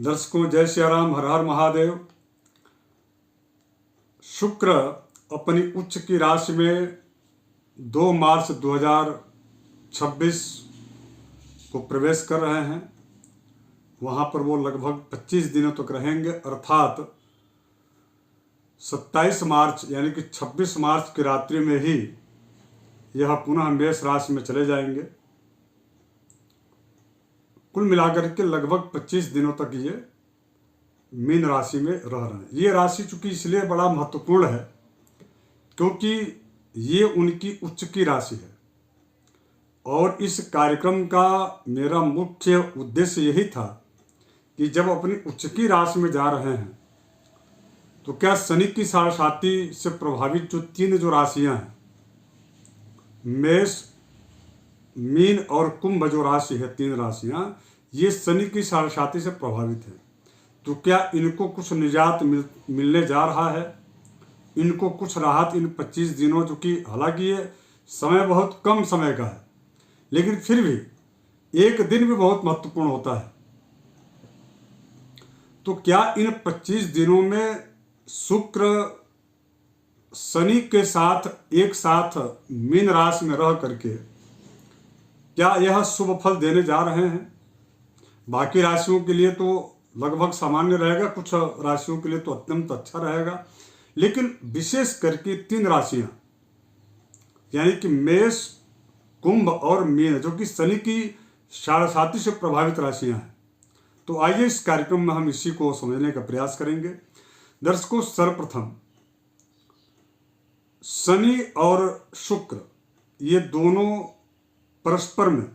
दर्शकों, जय श्री राम, हर हर महादेव। शुक्र अपनी उच्च की राशि में 2 मार्च 2026 को प्रवेश कर रहे हैं। वहाँ पर वो लगभग 25 दिनों तक रहेंगे, अर्थात 27 मार्च यानी कि 26 मार्च की रात्रि में ही यह पुनः मेष राशि में चले जाएंगे। कुल मिलाकर के लगभग 25 दिनों तक ये मीन राशि में रह रहे हैं। ये राशि चूंकि इसलिए बड़ा महत्वपूर्ण है क्योंकि ये उनकी उच्च की राशि है, और इस कार्यक्रम का मेरा मुख्य उद्देश्य यही था कि जब अपनी उच्च की राशि में जा रहे हैं तो क्या शनि की साढ़ेसाती से प्रभावित जो 3 जो राशियां हैं, मेष, मीन और कुंभ जो राशि है, 3 राशियां, ये शनि की साढ़ेसाती से प्रभावित है। तो क्या इनको कुछ निजात मिलने जा रहा है, इनको कुछ राहत इन 25 दिनों, जो कि हालांकि ये समय बहुत कम समय का है, लेकिन फिर भी एक दिन भी बहुत महत्वपूर्ण होता है। तो क्या इन 25 दिनों में शुक्र शनि के साथ एक साथ मीन राशि में रह करके क्या यह शुभ फल देने जा रहे हैं? बाकी राशियों के लिए तो लगभग सामान्य रहेगा, कुछ राशियों के लिए तो अत्यंत अच्छा रहेगा, लेकिन विशेष करके 3 राशियां यानी कि मेष, कुंभ और मीन, जो कि शनि की साढ़ेसाती से प्रभावित राशियां हैं। तो आइए इस कार्यक्रम में हम इसी को समझने का प्रयास करेंगे। दर्शकों, सर्वप्रथम शनि और शुक्र ये दोनों परस्पर में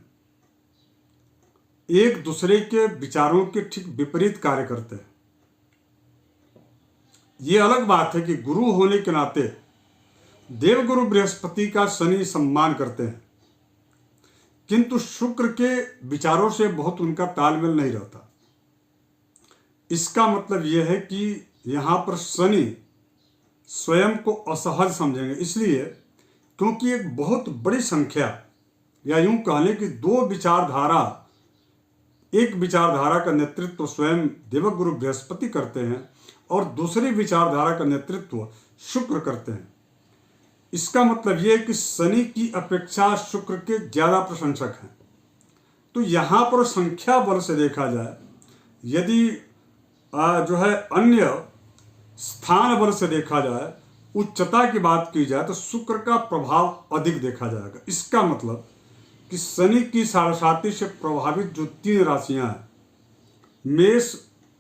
एक दूसरे के विचारों के ठीक विपरीत कार्य करते हैं। ये अलग बात है कि गुरु होने के नाते देवगुरु बृहस्पति का शनि सम्मान करते हैं, किंतु शुक्र के विचारों से बहुत उनका तालमेल नहीं रहता। इसका मतलब यह है कि यहां पर शनि स्वयं को असहज समझेंगे, इसलिए क्योंकि एक बहुत बड़ी संख्या, या यूं कह लें कि 2 विचारधारा, एक विचारधारा का नेतृत्व स्वयं देवगुरु बृहस्पति करते हैं और दूसरी विचारधारा का नेतृत्व शुक्र करते हैं। इसका मतलब यह है कि शनि की अपेक्षा शुक्र के ज्यादा प्रशंसक हैं। तो यहां पर संख्या बल से देखा जाए, यदि जो है अन्य स्थान बल से देखा जाए, उच्चता की बात की जाए, तो शुक्र का प्रभाव अधिक देखा जाएगा। इसका मतलब कि शनि की साढ़ेसाती से प्रभावित जो 3 राशियां हैं, मेष,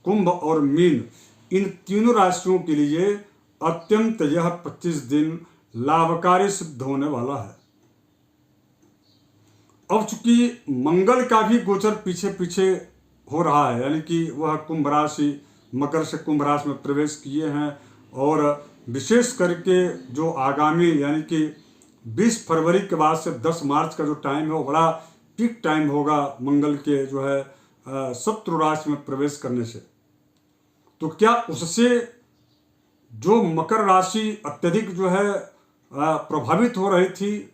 कुंभ और मीन, इन तीनों राशियों के लिए अत्यंत यह 25 दिन लाभकारी सिद्ध होने वाला है। अब चूंकि मंगल का भी गोचर पीछे पीछे हो रहा है, यानी कि वह कुंभ राशि, मकर से कुंभ राशि में प्रवेश किए हैं, और विशेष करके जो आगामी यानी कि 20 फरवरी के बाद से 10 मार्च का जो टाइम है वो बड़ा पीक टाइम होगा मंगल के जो है शत्रु राशि में प्रवेश करने से। तो क्या उससे जो मकर राशि अत्यधिक जो है प्रभावित हो रही थी,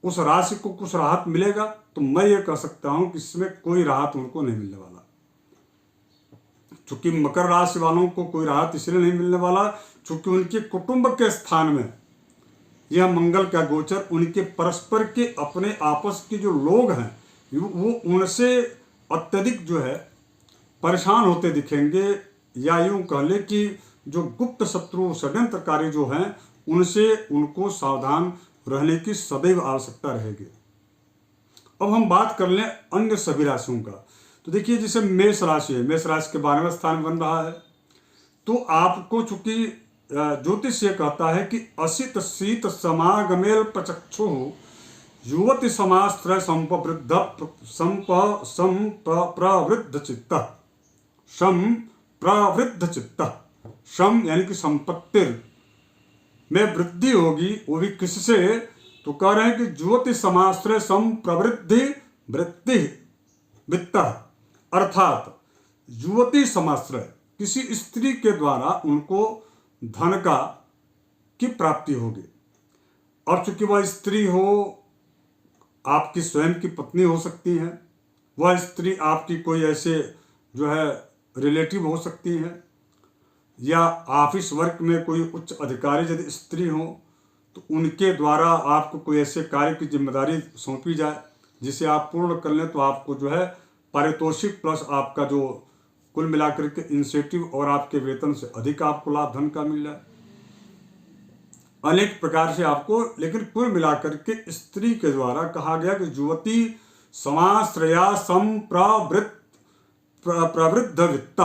उस राशि को कुछ राहत मिलेगा? तो मैं ये कह सकता हूं कि इसमें कोई राहत उनको नहीं मिलने वाला। चूंकि मकर राशि वालों को कोई राहत इसलिए नहीं मिलने वाला चूंकि उनके कुटुंब के स्थान में यह मंगल का गोचर उनके परस्पर के अपने आपस के जो लोग हैं वो उनसे अत्यधिक जो है परेशान होते दिखेंगे, या यूं कह ले कि जो गुप्त शत्रु षड्यंत्रकारी जो हैं उनसे उनको सावधान रहने की सदैव आवश्यकता रहेगी। अब हम बात कर लें अन्य सभी राशियों का। तो देखिए, जैसे मेष राशि है, मेष राशि के 12वें स्थान बन रहा है, तो आपको चूंकि ज्योतिष ये कहता है कि असित शीत समागमेल प्रचक्षु युवती समास्त्र संप्रवृद्ध चित्त। सम यानी कि संपत्ति में वृद्धि होगी, वो भी किससे? तो कह रहे हैं कि ज्योति समास्त्र संप्रवृद्धि वृद्धि वित्त, अर्थात युवती समाश्रय, किसी स्त्री के द्वारा उनको धन की प्राप्ति होगी। और चूंकि वह स्त्री हो, आपकी स्वयं की पत्नी हो सकती है, वह स्त्री आपकी कोई ऐसे जो है रिलेटिव हो सकती हैं, या ऑफिस वर्क में कोई उच्च अधिकारी यदि स्त्री हो तो उनके द्वारा आपको कोई ऐसे कार्य की जिम्मेदारी सौंपी जाए जिसे आप पूर्ण कर लें, तो आपको जो है पारितोषिक प्लस आपका जो कुल मिलाकर के इंसेंटिव और आपके वेतन से अधिक आपको लाभ धन का मिल जाए। अनेक प्रकार से आपको, लेकिन कुल मिलाकर के स्त्री के द्वारा कहा गया कि युवती समाश्रया प्रवृद्ध वित्त,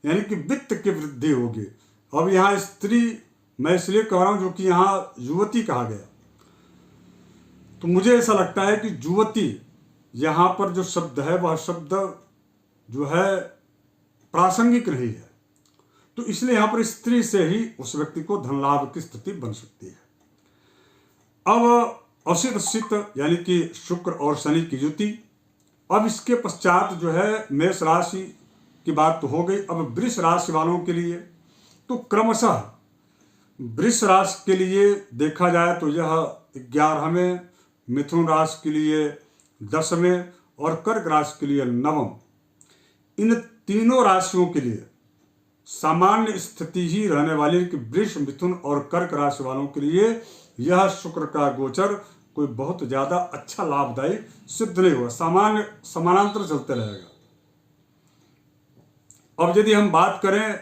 यानी कि वित्त की वृद्धि होगी। अब यहाँ स्त्री मैं इसलिए कह रहा हूं जो कि यहाँ युवती कहा गया, तो मुझे ऐसा लगता है कि युवती यहाँ पर जो शब्द है वह शब्द जो है प्रासंगिक नहीं है, तो इसलिए यहाँ पर स्त्री से ही उस व्यक्ति को धन लाभ की स्थिति बन सकती है। अब असित सित यानी कि शुक्र और शनि की युति। अब इसके पश्चात जो है मेष राशि की बात तो हो गई। अब वृष राशि वालों के लिए तो क्रमशः वृष राशि के लिए देखा जाए तो यह 11वें, मिथुन राशि के लिए 10वें और कर्क राशि के लिए 9वें। इन तीनों राशियों के लिए सामान्य स्थिति ही रहने वाली कि वृष, मिथुन और कर्क राशि वालों के लिए यह शुक्र का गोचर कोई बहुत ज्यादा अच्छा लाभदायी सिद्ध नहीं हुआ, सामान्य समानांतर चलते रहेगा। अब यदि हम बात करें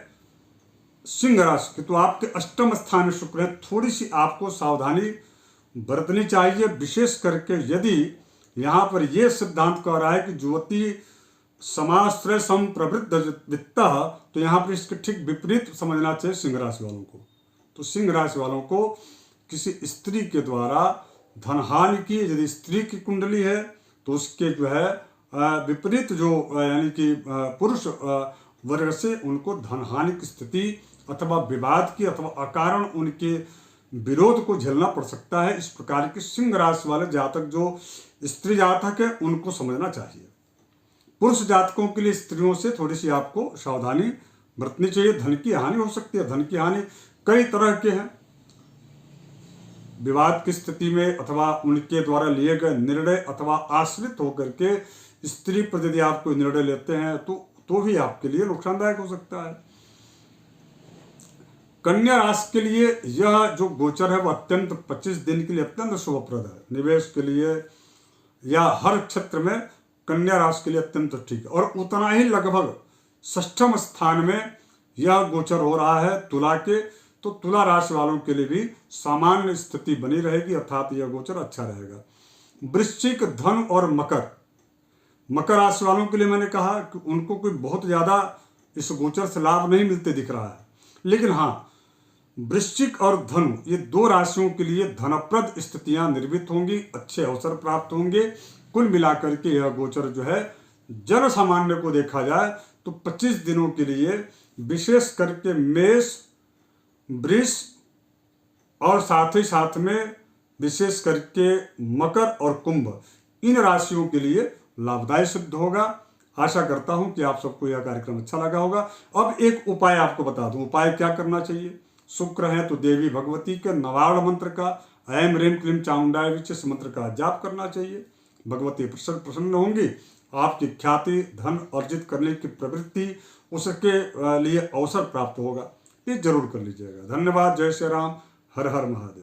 सिंह राशि की, तो आपके अष्टम स्थान में शुक्र है, थोड़ी सी आपको सावधानी बरतनी चाहिए, विशेष करके यदि यहां पर यह सिद्धांत कह रहा है कि युवती समाश्रय सम प्रवृद्ध वित्त, तो यहां पर इसके ठीक विपरीत समझना चाहिए सिंह राशि वालों को। तो सिंह राशि वालों को किसी स्त्री के द्वारा धनहानि की, यदि स्त्री की कुंडली है तो उसके जो है विपरीत जो यानी कि पुरुष वर्ग से उनको धनहानि की स्थिति अथवा विवाद की अथवा अकारण उनके विरोध को झेलना पड़ सकता है। इस प्रकार की सिंह राशि वाले जातक जो स्त्री जातक है उनको समझना चाहिए। पुरुष जातकों के लिए स्त्रियों से थोड़ी सी आपको सावधानी बरतनी चाहिए। धन की हानि हो सकती है। धन की हानि कई तरह के हैं, विवाद की स्थिति में अथवा उनके द्वारा लिए गए निर्णय अथवा आश्रित होकर के स्त्री पर यदि आप कोई निर्णय लेते हैं तो भी आपके लिए नुकसानदायक हो सकता है। कन्या राशि के लिए यह जो गोचर है वह अत्यंत 25 दिन के लिए अत्यंत शुभप्रद है। निवेश के लिए या हर क्षेत्र में कन्या राशि के लिए अत्यंत ठीक है। और उतना ही लगभग 6वें स्थान में यह गोचर हो रहा है तुला के, तो तुला राशि वालों के लिए भी सामान्य स्थिति बनी रहेगी, अर्थात यह गोचर अच्छा रहेगा। वृश्चिक, धन और मकर राशि वालों के लिए मैंने कहा कि उनको कोई बहुत ज्यादा इस गोचर से लाभ नहीं मिलते दिख रहा है, लेकिन हाँ वृश्चिक और धनु ये दो राशियों के लिए धनप्रद स्थितियां निर्मित होंगी, अच्छे अवसर प्राप्त होंगे। कुल मिलाकर के यह गोचर जो है जन सामान्य को देखा जाए तो 25 दिनों के लिए विशेष करके मेष, वृष और साथ ही साथ में विशेष करके मकर और कुंभ, इन राशियों के लिए लाभदायी सिद्ध होगा। आशा करता हूं कि आप सबको यह कार्यक्रम अच्छा लगा होगा। अब एक उपाय आपको बता दूं, उपाय क्या करना चाहिए। शुक्र है तो देवी भगवती के नवार्ण मंत्र का ऐं ह्रीं क्लीं चामुंडाय विच इस मंत्र का जाप करना चाहिए। भगवती प्रसन्न होंगी, आपकी ख्याति, धन अर्जित करने की प्रवृत्ति, उसके लिए अवसर प्राप्त होगा। ये जरूर कर लीजिएगा। धन्यवाद। जय श्री राम। हर हर महादेव।